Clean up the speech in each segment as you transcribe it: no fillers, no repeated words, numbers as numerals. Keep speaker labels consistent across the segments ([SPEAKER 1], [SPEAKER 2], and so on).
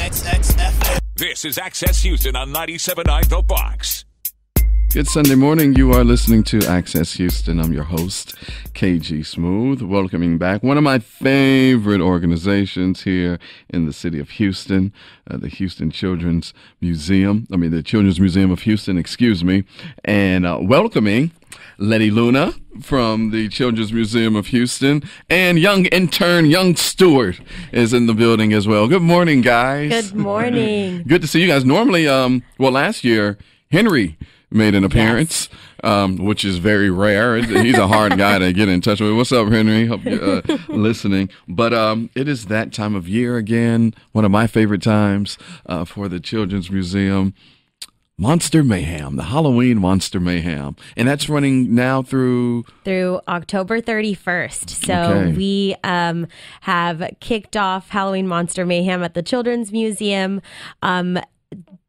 [SPEAKER 1] This is Access Houston on 97.9 The Box.
[SPEAKER 2] Good Sunday morning. You are listening to Access Houston. I'm your host, KG Smooth, welcoming back one of my favorite organizations here in the city of Houston, the Children's Museum of Houston, excuse me, and welcoming Leti Luna from the Children's Museum of Houston, and young Stuart is in the building as well. Good morning, guys.
[SPEAKER 3] Good morning.
[SPEAKER 2] Good to see you guys. Normally, last year, Henry made an appearance, which is very rare. He's a hard guy to get in touch with. What's up, Henry? Hope you're listening. But it is that time of year again, one of my favorite times for the Children's Museum. Monster Mayhem, the Halloween Monster Mayhem. And that's running now through
[SPEAKER 3] October 31st. So we have kicked off Halloween Monster Mayhem at the Children's Museum.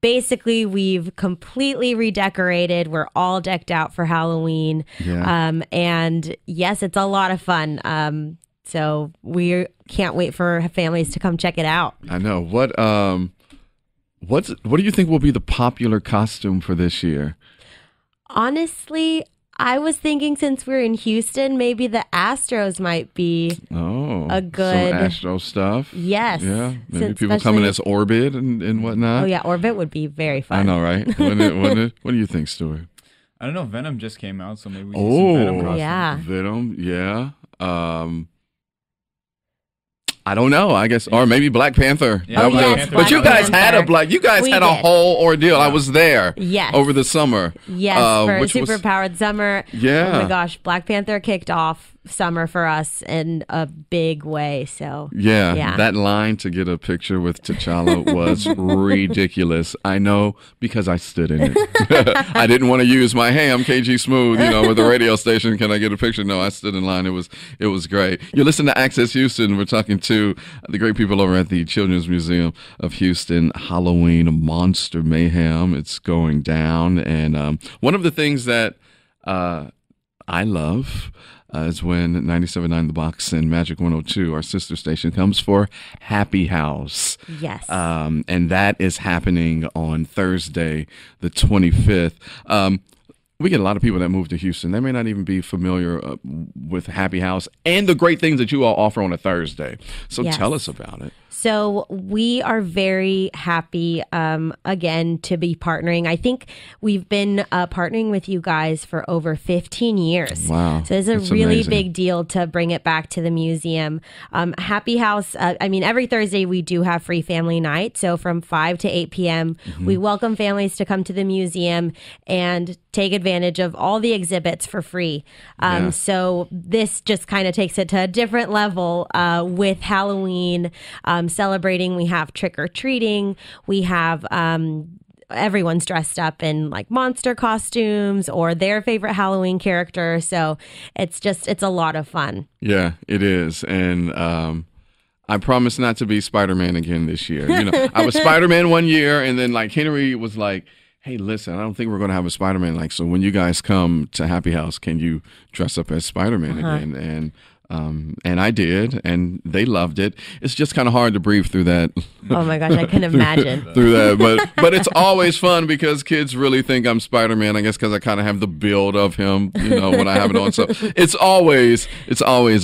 [SPEAKER 3] Basically, we've completely redecorated. We're all decked out for Halloween. Yeah. And yes, it's a lot of fun. So we can't wait for families to come check it out.
[SPEAKER 2] I know. What do you think will be the popular costume for this year?
[SPEAKER 3] Honestly, I was thinking since we're in Houston, maybe the Astros might be a good...
[SPEAKER 2] some Astro stuff?
[SPEAKER 3] Yes.
[SPEAKER 2] Yeah, maybe people coming as Orbit and whatnot.
[SPEAKER 3] Oh, yeah, Orbit would be very fun.
[SPEAKER 2] I know, right? What do you think, Stuart?
[SPEAKER 4] I don't know. Venom just came out, so maybe we see some Venom costumes.
[SPEAKER 3] Yeah.
[SPEAKER 2] Venom, yeah. I don't know. I guess, or maybe Black Panther.
[SPEAKER 3] Yeah.
[SPEAKER 2] But you guys had a whole ordeal.
[SPEAKER 3] Yeah.
[SPEAKER 2] I was there.
[SPEAKER 3] Yes.
[SPEAKER 2] Over the summer.
[SPEAKER 3] Yes, for Superpowered Summer.
[SPEAKER 2] Yeah.
[SPEAKER 3] Oh my gosh, Black Panther kicked off summer for us in a big way. So
[SPEAKER 2] yeah, that line to get a picture with T'Challa was ridiculous. I know because I stood in it. I didn't want to use my I'm KG Smooth, with the radio station. Can I get a picture? No, I stood in line. It was great. You listen to Access Houston. We're talking to the great people over at the Children's Museum of Houston. Halloween Monster Mayhem. It's going down, and one of the things that I love is when 97.9 The Box and Magic 102, our sister station, comes for Happy House.
[SPEAKER 3] Yes.
[SPEAKER 2] And that is happening on Thursday, the 25th. We get a lot of people that move to Houston. They may not even be familiar with Happy House and the great things that you all offer on a Thursday. So tell us about it.
[SPEAKER 3] So we are very happy, again, to be partnering. I think we've been partnering with you guys for over 15 years.
[SPEAKER 2] Wow.
[SPEAKER 3] So it's a really big deal to bring it back to the museum. Happy House, every Thursday we do have free family night. So from 5 to 8 p.m., we welcome families to come to the museum and take advantage of all the exhibits for free. So this just kind of takes it to a different level with Halloween. Celebrating, we have trick-or-treating, we have everyone's dressed up in like monster costumes or their favorite Halloween character, so it's a lot of fun.
[SPEAKER 2] Yeah, it is. And I promise not to be Spider-Man again this year. I was Spider-Man one year, and then like Henry was like, hey, listen, I don't think we're going to have a Spider-Man. So when you guys come to Happy House, can you dress up as Spider-Man again? And I did, and they loved it. It's just kind of hard to breathe through that.
[SPEAKER 3] Oh my gosh, I can imagine.
[SPEAKER 2] through that, but it's always fun because kids really think I'm Spider-Man. I guess because I kind of have the build of him, when I have it on. So it's always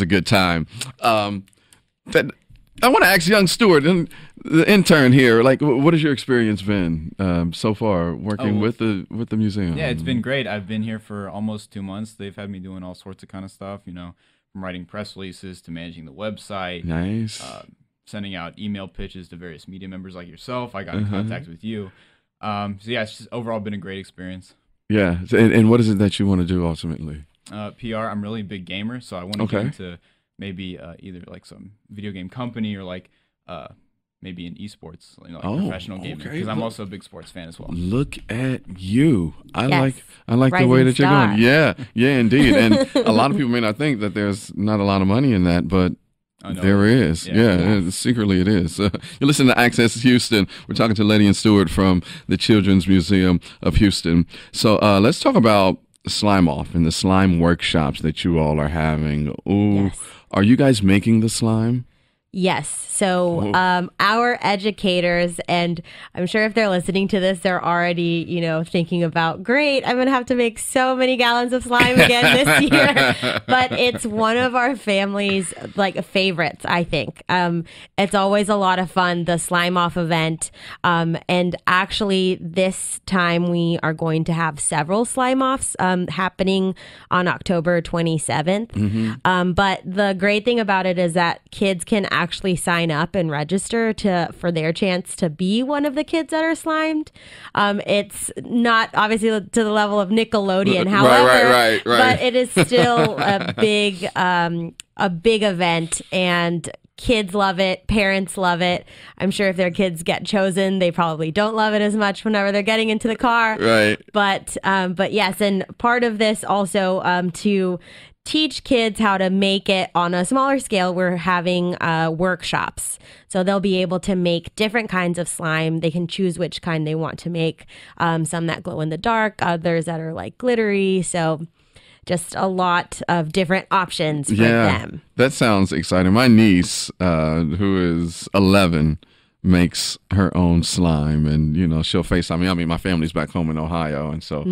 [SPEAKER 2] a good time. That I want to ask young Stuart and the intern here, like, what has your experience been so far working with the museum?
[SPEAKER 4] Yeah, it's been great. I've been here for almost 2 months. They've had me doing all sorts of kind of stuff, from writing press releases to managing the website.
[SPEAKER 2] Nice.
[SPEAKER 4] Sending out email pitches to various media members like yourself. I got in contact with you. So yeah, it's just overall been a great experience.
[SPEAKER 2] Yeah. And what is it that you want to do ultimately?
[SPEAKER 4] PR. I'm really a big gamer, so I want to get into maybe either like some video game company or like maybe in esports, professional gaming, because I'm also a big sports fan as well.
[SPEAKER 2] Look at you! I like
[SPEAKER 3] Rising
[SPEAKER 2] the way that
[SPEAKER 3] star.
[SPEAKER 2] you're going. Yeah, indeed. And a lot of people may not think that there's not a lot of money in that, but there is. Yeah, secretly it is. You listen to Access Houston. We're talking to Leti and Stuart from the Children's Museum of Houston. So let's talk about Slime Off and the slime workshops that you all are having. Ooh, are you guys making the slime?
[SPEAKER 3] Yes. So our educators, and I'm sure if they're listening to this, they're already, thinking about, great, I'm going to have to make so many gallons of slime again this year. But it's one of our family's favorites, I think. It's always a lot of fun, the slime off event. And actually this time we are going to have several slime offs happening on October 27th. Mm-hmm. But the great thing about it is that kids can actually sign up and register for their chance to be one of the kids that are slimed. It's not obviously to the level of Nickelodeon, however,
[SPEAKER 2] right.
[SPEAKER 3] But it is still a big event, and kids love it. Parents love it. I'm sure if their kids get chosen, they probably don't love it as much whenever they're getting into the car.
[SPEAKER 2] Right.
[SPEAKER 3] But yes, and part of this also to teach kids how to make it on a smaller scale, we're having workshops. So they'll be able to make different kinds of slime. They can choose which kind they want to make. Some that glow in the dark, others that are like glittery. So just a lot of different options for them.
[SPEAKER 2] That sounds exciting. My niece, who is 11, makes her own slime, and she'll FaceTime me. I mean, my family's back home in Ohio, and so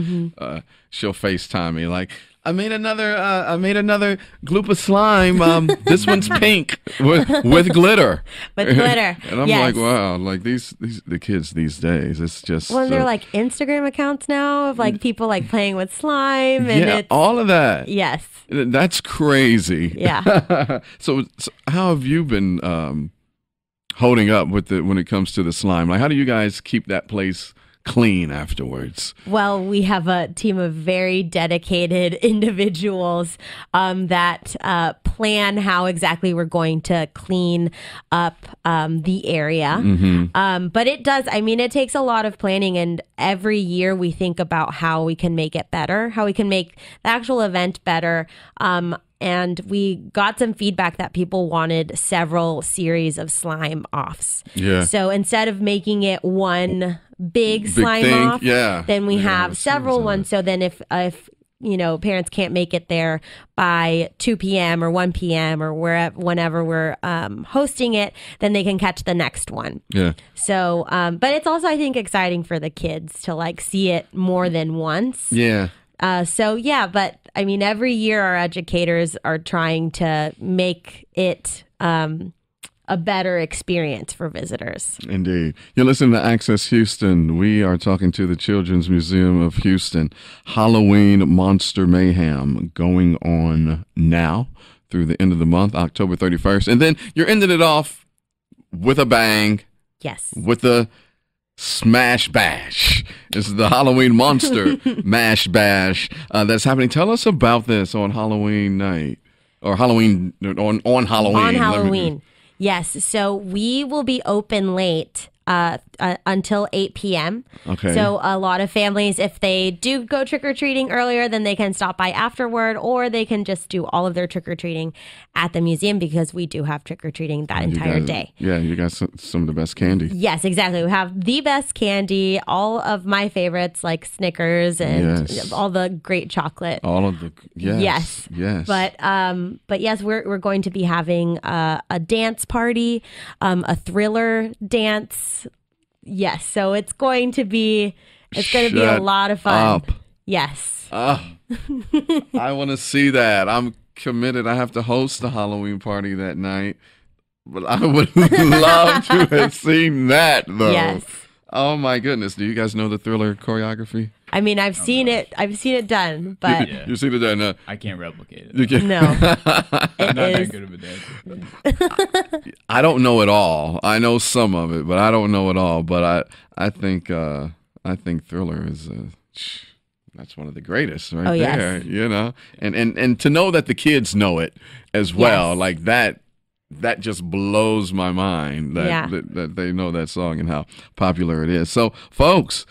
[SPEAKER 2] she'll FaceTime me like, I made another gloop of slime. This one's pink with glitter.
[SPEAKER 3] With glitter.
[SPEAKER 2] And I'm like, wow, like the kids these days, it's just
[SPEAKER 3] they're like Instagram accounts now of like people like playing with slime, and it's
[SPEAKER 2] all of that.
[SPEAKER 3] Yes.
[SPEAKER 2] That's crazy.
[SPEAKER 3] Yeah.
[SPEAKER 2] So how have you been holding up when it comes to the slime? Like, how do you guys keep that place clean afterwards?
[SPEAKER 3] Well, we have a team of very dedicated individuals that plan how exactly we're going to clean up the area. Mm-hmm. But it takes a lot of planning, and every year we think about how we can make it better, how we can make the actual event better. And we got some feedback that people wanted several series of slime offs. Yeah. So instead of making it one big slime
[SPEAKER 2] thing,
[SPEAKER 3] off, then we have several ones. So then if parents can't make it there by 2 p.m. or 1 p.m. or whenever we're hosting it, then they can catch the next one. Yeah. So, but it's also, I think, exciting for the kids to like see it more than once.
[SPEAKER 2] Yeah.
[SPEAKER 3] But I mean, every year our educators are trying to make it a better experience for visitors.
[SPEAKER 2] Indeed. You're listening to Access Houston. We are talking to the Children's Museum of Houston. Halloween Monster Mayhem going on now through the end of the month, October 31st. And then you're ending it off with a bang.
[SPEAKER 3] Yes.
[SPEAKER 2] With the Smash Bash. This is the Halloween Monster Mash Bash that's happening. Tell us about this on Halloween night, or Halloween on Halloween.
[SPEAKER 3] On Halloween, yes. So we will be open late until 8 p.m.
[SPEAKER 2] Okay.
[SPEAKER 3] So a lot of families, if they do go trick-or-treating earlier, then they can stop by afterward, or they can just do all of their trick-or-treating at the museum, because we do have trick-or-treating that entire day.
[SPEAKER 2] Yeah, you got some of the best candy.
[SPEAKER 3] Yes, exactly. We have the best candy, all of my favorites like Snickers and all the great chocolate.
[SPEAKER 2] All of the yes.
[SPEAKER 3] But yes, we're going to be having a dance party, a thriller dance. Yes, so it's going to be a lot of fun.
[SPEAKER 2] Up.
[SPEAKER 3] Yes.
[SPEAKER 2] I want to see that. I'm committed. I have to host the Halloween party that night, but I would love to have seen that though.
[SPEAKER 3] Yes.
[SPEAKER 2] Oh my goodness! Do you guys know the Thriller choreography?
[SPEAKER 3] I mean, I've seen it done, but
[SPEAKER 2] you've seen it done.
[SPEAKER 4] I can't replicate it.
[SPEAKER 2] You can't.
[SPEAKER 3] No,
[SPEAKER 4] I'm not that good of a dancer.
[SPEAKER 2] I don't know it all. I know some of it, but I don't know it all. But I think Thriller is that's one of the greatest right there.
[SPEAKER 3] Yes.
[SPEAKER 2] You know, and to know that the kids know it as well, like that. That just blows my mind that they know that song and how popular it is. So, folks,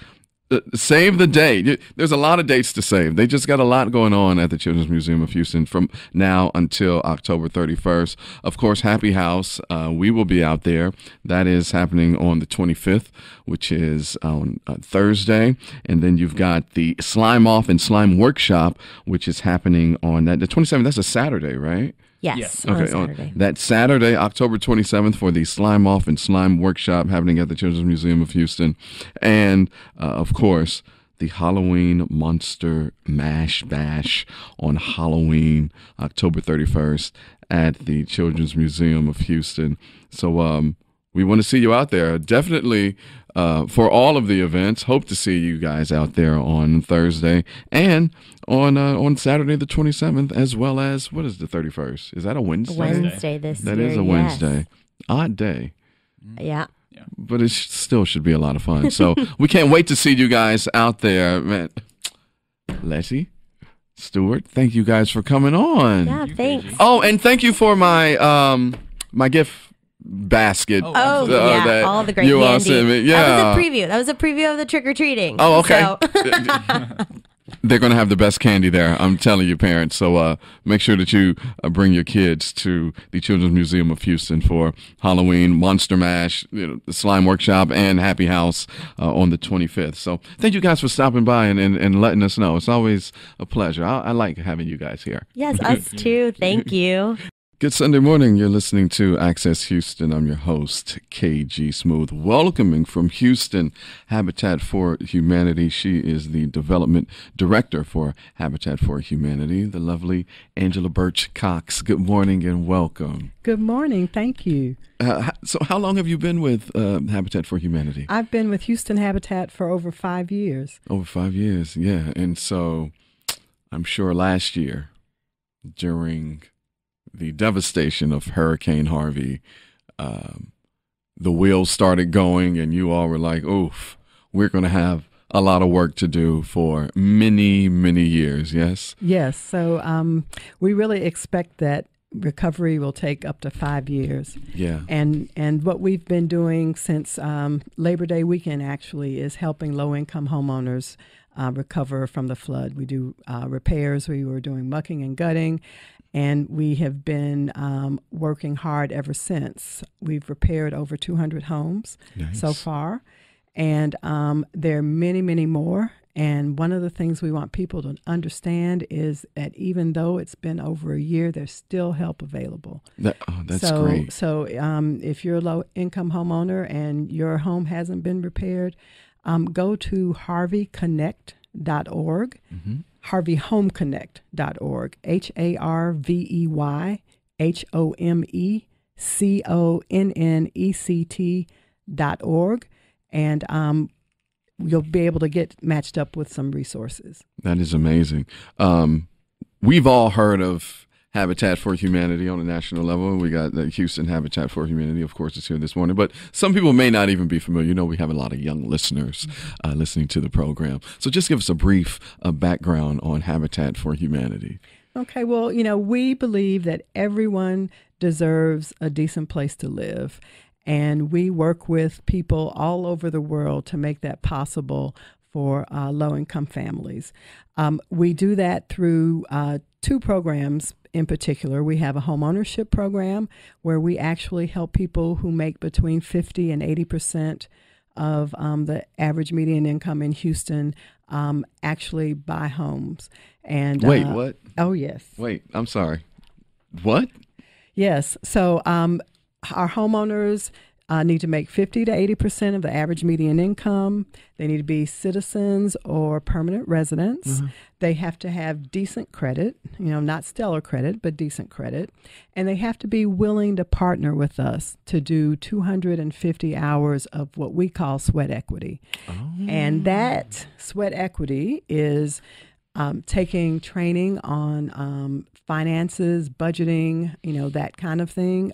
[SPEAKER 2] save the date. There's a lot of dates to save. They just got a lot going on at the Children's Museum of Houston from now until October 31st. Of course, Happy House, we will be out there. That is happening on the 25th, which is on Thursday. And then you've got the Slime Off and Slime Workshop, which is happening on the 27th. That's a Saturday, right?
[SPEAKER 3] Yes.
[SPEAKER 2] Okay,
[SPEAKER 3] On Saturday.
[SPEAKER 2] That Saturday, October 27th, for the Slime Off and Slime Workshop happening at the Children's Museum of Houston. And, of course, the Halloween Monster Mash Bash on Halloween, October 31st at the Children's Museum of Houston. So we want to see you out there. Definitely for all of the events. Hope to see you guys out there on Thursday and on Saturday the 27th, as well as, what is the 31st? Is that a Wednesday?
[SPEAKER 3] Wednesday this year.
[SPEAKER 2] That is a Wednesday.
[SPEAKER 3] Yes.
[SPEAKER 2] Odd day.
[SPEAKER 3] Yeah.
[SPEAKER 2] But it still should be a lot of fun. So we can't wait to see you guys out there. Man, Leti, Stuart, thank you guys for coming on.
[SPEAKER 3] Yeah, thanks.
[SPEAKER 2] Oh, and thank you for my my gift basket.
[SPEAKER 3] Oh,
[SPEAKER 2] that
[SPEAKER 3] all the great
[SPEAKER 2] you
[SPEAKER 3] candy.
[SPEAKER 2] all sent me. Yeah.
[SPEAKER 3] That was a preview of the trick-or-treating.
[SPEAKER 2] Oh, okay.
[SPEAKER 3] So.
[SPEAKER 2] They're going to have the best candy there, I'm telling you, parents. So make sure that you bring your kids to the Children's Museum of Houston for Halloween, Monster Mash, the Slime Workshop, and Happy House on the 25th. So thank you guys for stopping by and letting us know. It's always a pleasure. I like having you guys here.
[SPEAKER 3] Yes, us too. Thank you.
[SPEAKER 2] Good Sunday morning. You're listening to Access Houston. I'm your host, KG Smooth, welcoming from Houston, Habitat for Humanity. She is the development director for Habitat for Humanity, the lovely Angela Birch Cox. Good morning and welcome.
[SPEAKER 5] Good morning. Thank you.
[SPEAKER 2] So how long have you been with Habitat for Humanity?
[SPEAKER 5] I've been with Houston Habitat for over 5 years.
[SPEAKER 2] Over 5 years, yeah. And so I'm sure last year during the devastation of Hurricane Harvey, the wheels started going and you all were like, oof, we're going to have a lot of work to do for many, many years, yes?
[SPEAKER 5] Yes. So we really expect that recovery will take up to 5 years.
[SPEAKER 2] Yeah.
[SPEAKER 5] And what we've been doing since Labor Day weekend actually is helping low-income homeowners recover from the flood. We do repairs. We were doing mucking and gutting. And we have been working hard ever since. We've repaired over 200 homes so far. And there are many, many more. And one of the things we want people to understand is that even though it's been over a year, there's still help available.
[SPEAKER 2] That's great.
[SPEAKER 5] So if you're a low-income homeowner and your home hasn't been repaired, go to harveyconnect.org. Mm-hmm. HarveyHomeConnect.org, HarveyHomeConnect.org, and you'll be able to get matched up with some resources.
[SPEAKER 2] That is amazing. We've all heard of Habitat for Humanity on a national level. We got the Houston Habitat for Humanity, of course, is here this morning. But some people may not even be familiar. You know, we have a lot of young listeners listening to the program. So just give us a brief background on Habitat for Humanity.
[SPEAKER 5] Okay, well, we believe that everyone deserves a decent place to live. And we work with people all over the world to make that possible for low-income families. We do that through two programs in particular. We have a homeownership program where we actually help people who make between 50 and 80% of the average median income in Houston actually buy homes. And
[SPEAKER 2] wait, what?
[SPEAKER 5] Oh, yes.
[SPEAKER 2] Wait, I'm sorry. What?
[SPEAKER 5] Yes. So our homeowners need to make 50 to 80% of the average median income. They need to be citizens or permanent residents. Mm-hmm. They have to have decent credit, not stellar credit, but decent credit. And they have to be willing to partner with us to do 250 hours of what we call sweat equity. Oh. And that sweat equity is taking training on finances, budgeting, that kind of thing.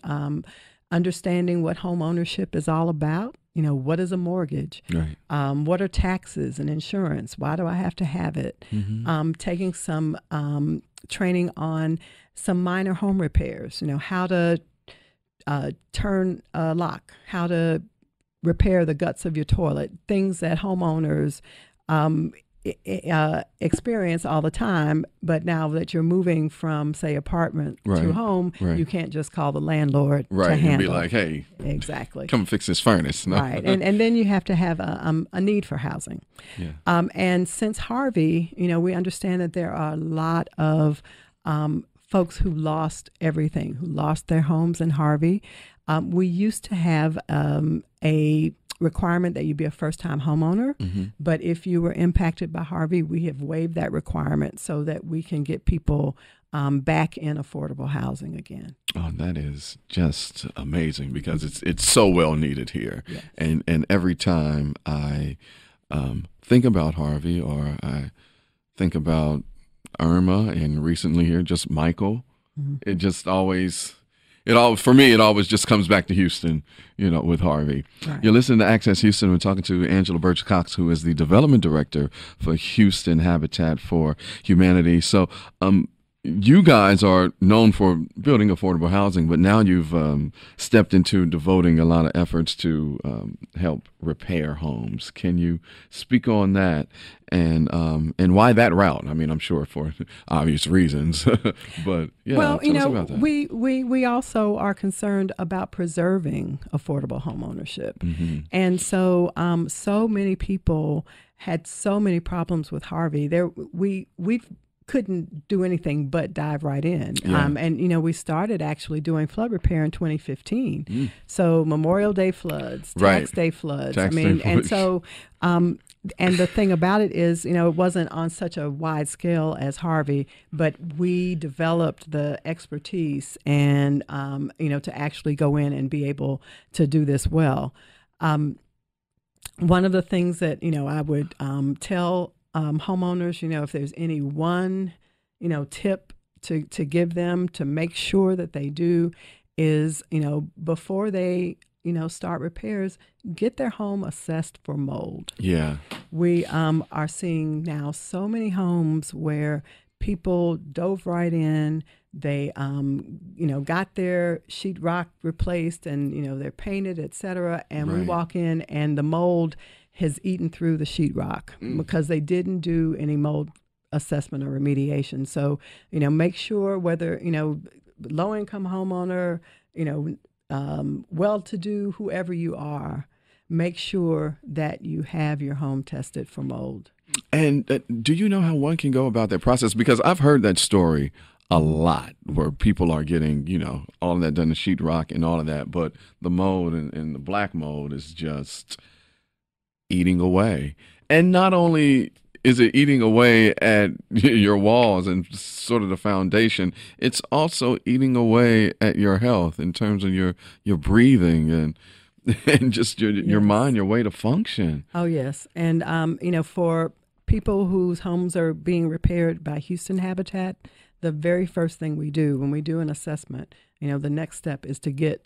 [SPEAKER 5] Understanding what home ownership is all about. What is a mortgage? Right. What are taxes and insurance? Why do I have to have it? Mm-hmm. Taking some training on some minor home repairs. How to turn a lock, how to repair the guts of your toilet, things that homeowners experience all the time, but now that you're moving from, say, apartment to home, you can't just call the landlord to handle.
[SPEAKER 2] And be like, hey,
[SPEAKER 5] exactly,
[SPEAKER 2] come fix this furnace. No.
[SPEAKER 5] Right, and then you have to have a need for housing. Yeah. And since Harvey, we understand that there are a lot of folks who lost everything, who lost their homes in Harvey. We used to have a requirement that you be a first-time homeowner, but if you were impacted by Harvey, we have waived that requirement so that we can get people back in affordable housing again.
[SPEAKER 2] Oh, that is just amazing because it's so well needed here. Yes. And every time I think about Harvey, or I think about Irma, and recently here just Michael, it just always for me it always just comes back to Houston, with Harvey. Right. You're listening to Access Houston. We're talking to Angela Birch Cox, who is the development director for Houston Habitat for Humanity. So you guys are known for building affordable housing, but now you've stepped into devoting a lot of efforts to help repair homes. Can you speak on that and why that route? I mean, I'm sure for obvious reasons, but yeah.
[SPEAKER 5] Well,
[SPEAKER 2] tell us about that.
[SPEAKER 5] We also are concerned about preserving affordable home ownership, and so so many people had so many problems with Harvey. We've couldn't do anything but dive right in. Yeah. And, we started actually doing flood repair in 2015. So Memorial Day floods, Tax Day floods. And so, and the thing about it is, it wasn't on such a wide scale as Harvey, but we developed the expertise and, to actually go in and be able to do this well. One of the things that, I would tell homeowners, if there's any one, tip to give them to make sure that they do is, before they, start repairs, get their home assessed for mold. Yeah. We are seeing now so many homes where people dove right in. They, got their sheetrock replaced and, they're painted, et cetera. And we walk in and the mold has eaten through the sheetrock because they didn't do any mold assessment or remediation. So, make sure whether, low-income homeowner, well-to-do, whoever you are, make sure that you have your home tested for mold.
[SPEAKER 2] And do you know how one can go about that process? Because I've heard that story a lot where people are getting, all of that done, the sheetrock and all of that, but the mold and the black mold is just eating away. And not only is it eating away at your walls and sort of the foundation, it's also eating away at your health in terms of your breathing and just your mind, your way to function.
[SPEAKER 5] Oh, yes. And, for people whose homes are being repaired by Houston Habitat, the very first thing we do when we do an assessment, the next step is to get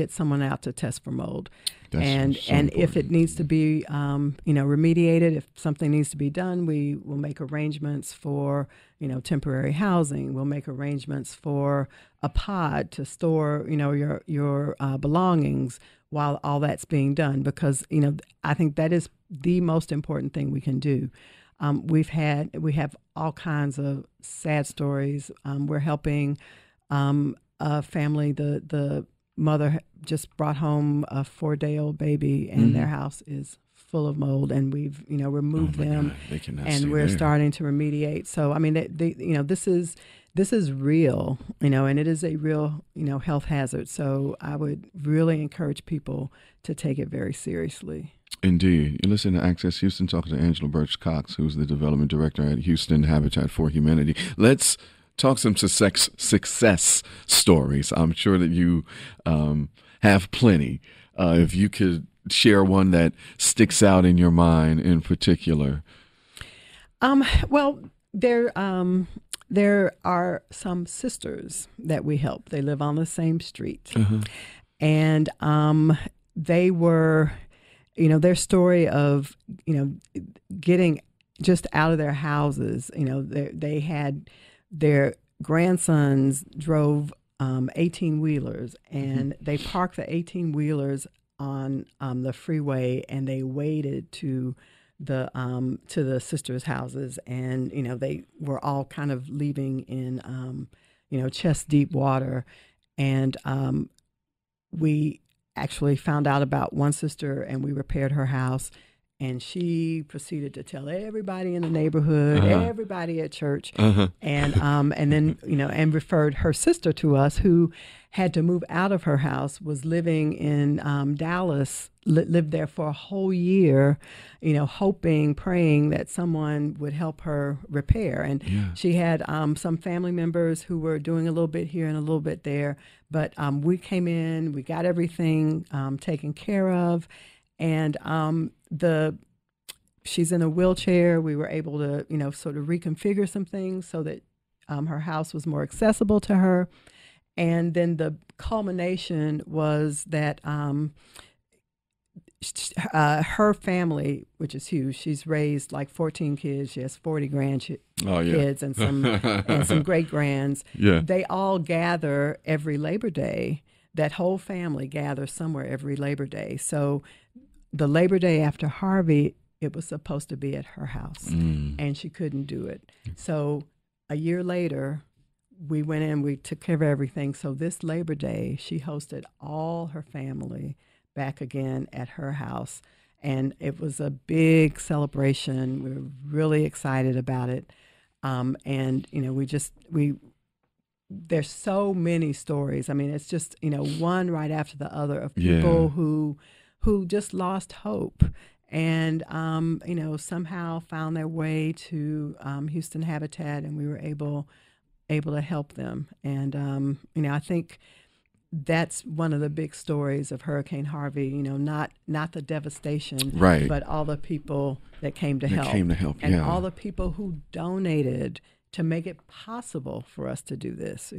[SPEAKER 5] someone out to test for mold. And if it needs to be, remediated, if something needs to be done, we will make arrangements for, temporary housing. We'll make arrangements for a pod to store, your belongings while all that's being done, because, I think that is the most important thing we can do. We have all kinds of sad stories. We're helping a family. The mother just brought home a 4-day-old baby, and their house is full of mold, and we've removed them, and we're starting to remediate. So I mean, this is real, and it is a real health hazard. So I would really encourage people to take it very seriously.
[SPEAKER 2] Indeed. You listen to Access Houston, talking to Angela Birch Cox, who's the development director at Houston Habitat for Humanity. Let's talk some success stories. I'm sure that you have plenty. If you could share one that sticks out in your mind in particular.
[SPEAKER 5] Well, there are some sisters that we help. They live on the same street. And they were, their story of, getting just out of their houses, they had their grandsons drove 18-wheelers, and they parked the 18-wheelers on the freeway, and they waded to the sisters' houses, and they were all kind of leaving in chest deep water, and we actually found out about one sister, and we repaired her house, And she proceeded to tell everybody in the neighborhood, everybody at church, and then and referred her sister to us, who had to move out of her house, was living in Dallas, lived there for a whole year, hoping, praying that someone would help her repair. And she had some family members who were doing a little bit here and a little bit there, but we came in, we got everything taken care of. And she's in a wheelchair. We were able to, sort of reconfigure some things so that her house was more accessible to her. And then the culmination was that her family, which is huge, she's raised like 14 kids. She has 40 grandkids and some great grands. Yeah. They all gather every Labor Day. That whole family gathers somewhere every Labor Day. So the Labor Day after Harvey, it was supposed to be at her house, and she couldn't do it. So a year later, we went in, we took care of everything. So this Labor Day, she hosted all her family back again at her house, and it was a big celebration. We were really excited about it, and there's so many stories. I mean, it's just one right after the other of people who just lost hope and somehow found their way to Houston Habitat, and we were able to help them. And I think that's one of the big stories of Hurricane Harvey. Not the devastation,
[SPEAKER 2] right,
[SPEAKER 5] but all the people that came to help, and all the people who donated to make it possible for us to do this.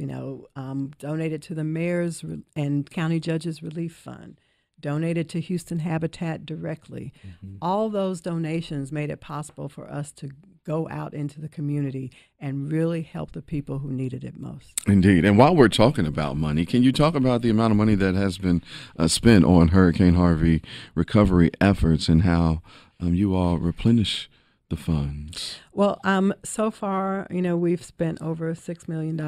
[SPEAKER 5] Donated to the Mayor's and County Judges Relief Fund, donated to Houston Habitat directly. All those donations made it possible for us to go out into the community and really help the people who needed it most.
[SPEAKER 2] Indeed. And while we're talking about money, can you talk about the amount of money that has been spent on Hurricane Harvey recovery efforts and how you all replenish the funds?
[SPEAKER 5] Well, so far, we've spent over $6 million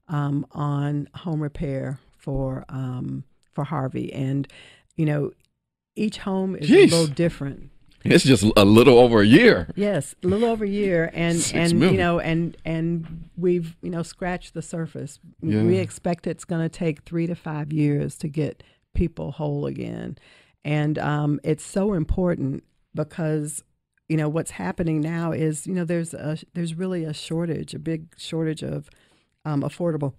[SPEAKER 5] on home repair for Harvey, and each home is a little different.
[SPEAKER 2] It's just a little over a year.
[SPEAKER 5] Yes, a little over a year, and we've scratched the surface. Yeah. We expect it's going to take 3 to 5 years to get people whole again, and it's so important because what's happening now is there's really a big shortage of affordable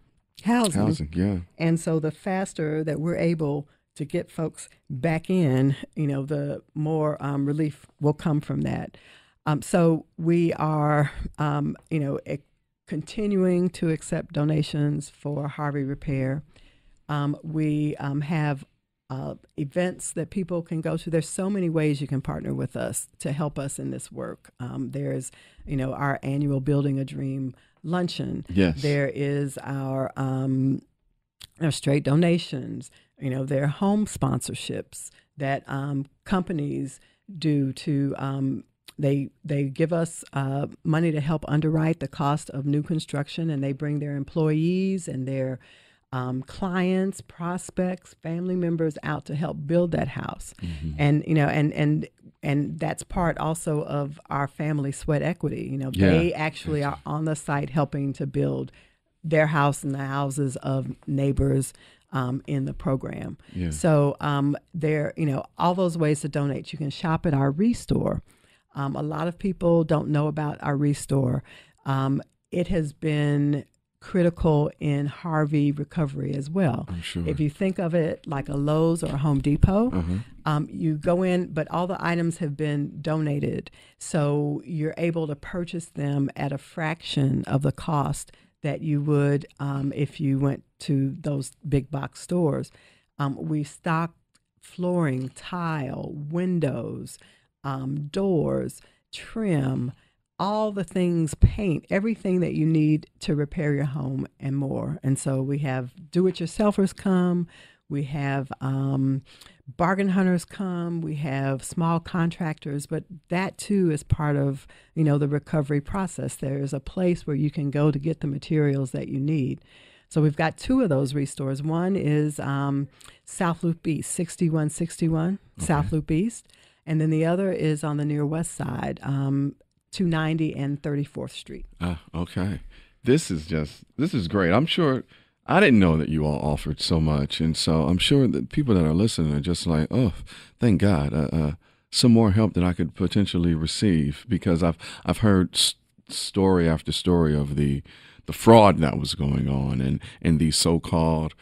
[SPEAKER 5] housing. Yeah. And so the faster that we're able to get folks back in, the more relief will come from that. So we are, continuing to accept donations for Harvey repair. We have events that people can go to. There's so many ways you can partner with us to help us in this work. There's, our annual Building a Dream Luncheon. Yes. There is our straight donations. There are home sponsorships that companies do to they give us money to help underwrite the cost of new construction, and they bring their employees and their clients, prospects, family members out to help build that house. And that's part also of our family sweat equity. They actually are on the site helping to build their house and the houses of neighbors in the program. Yeah. So there, all those ways to donate. You can shop at our Restore. A lot of people don't know about our Restore. It has been critical in Harvey recovery as well. I'm sure. If you think of it like a Lowe's or a Home Depot, you go in, but all the items have been donated. So you're able to purchase them at a fraction of the cost that you would if you went to those big box stores. We stock flooring, tile, windows, doors, trim, all the things, paint, everything that you need to repair your home and more. And so we have do-it-yourselfers come, we have bargain hunters come, we have small contractors, but that too is part of, the recovery process. There's a place where you can go to get the materials that you need. So we've got 2 of those restores. One is South Loop East, 6161 South Loop East. And then the other is on the near west side, 290 and 34th Street.
[SPEAKER 2] Okay. This is great. I'm sure, I didn't know that you all offered so much. And so I'm sure that people that are listening are just like, oh, thank God, some more help that I could potentially receive, because I've heard story after story of the fraud that was going on and these so-called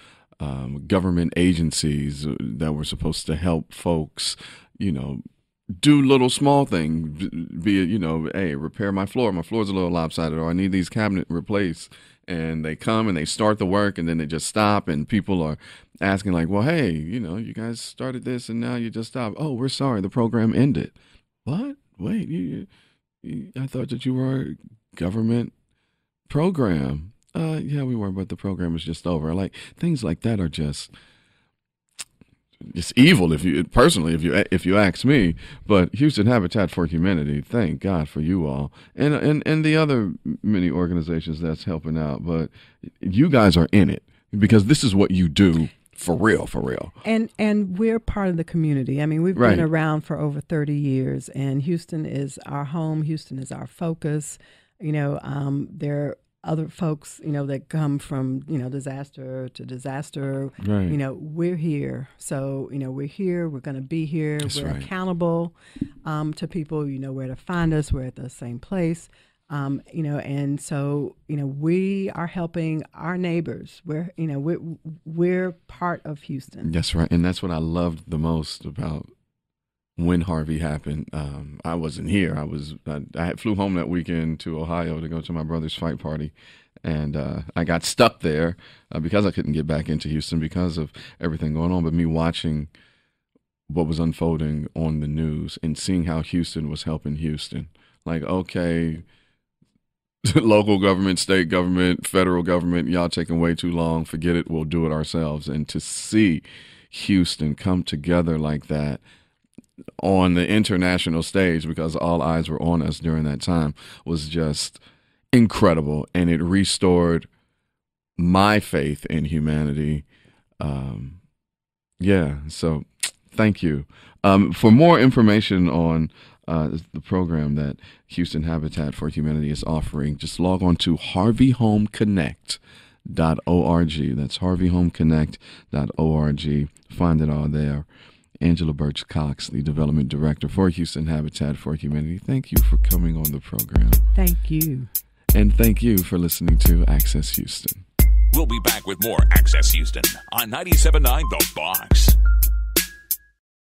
[SPEAKER 2] government agencies that were supposed to help folks, do little small things, be it, hey, repair my floor. My floor's a little lopsided, or I need these cabinets replaced. And they come and they start the work, and then they just stop, and people are asking like, well, hey, you guys started this and now you just stopped. Oh, we're sorry, the program ended. What? Wait, I thought that you were a government program. Yeah, we were, but the program is just over. Like, things like that are just evil, if you ask me. But Houston Habitat for Humanity, thank God for you all, and the other many organizations that's helping out. But you guys are in it because this is what you do for real. And we're part of the community. I mean, we've been around for over 30 years, and Houston is our home. Houston is our focus. There other folks, that come from, disaster to disaster, we're here. So, we're here, we're going to be here. We're accountable to people, where to find us. We're at the same place. And so, we are helping our neighbors. We're part of Houston. That's right. And that's what I loved the most about when Harvey happened. I wasn't here. I flew home that weekend to Ohio to go to my brother's fight party, and I got stuck there because I couldn't get back into Houston because of everything going on. But me watching what was unfolding on the news and seeing how Houston was helping Houston, like, okay, local government, state government, federal government, y'all taking way too long. Forget it. We'll do it ourselves. And to see Houston come together like that on the international stage, because all eyes were on us during that time, was just incredible. And it restored my faith in humanity. So thank you. For more information on the program that Houston Habitat for Humanity is offering, just log on to harveyhomeconnect.org. That's harveyhomeconnect.org. Find it all there. Angela Birch Cox, the Development Director for Houston Habitat for Humanity, thank you for coming on the program.
[SPEAKER 5] Thank you.
[SPEAKER 2] And thank you for listening to Access Houston.
[SPEAKER 1] We'll be back with more Access Houston on 97.9 The Box.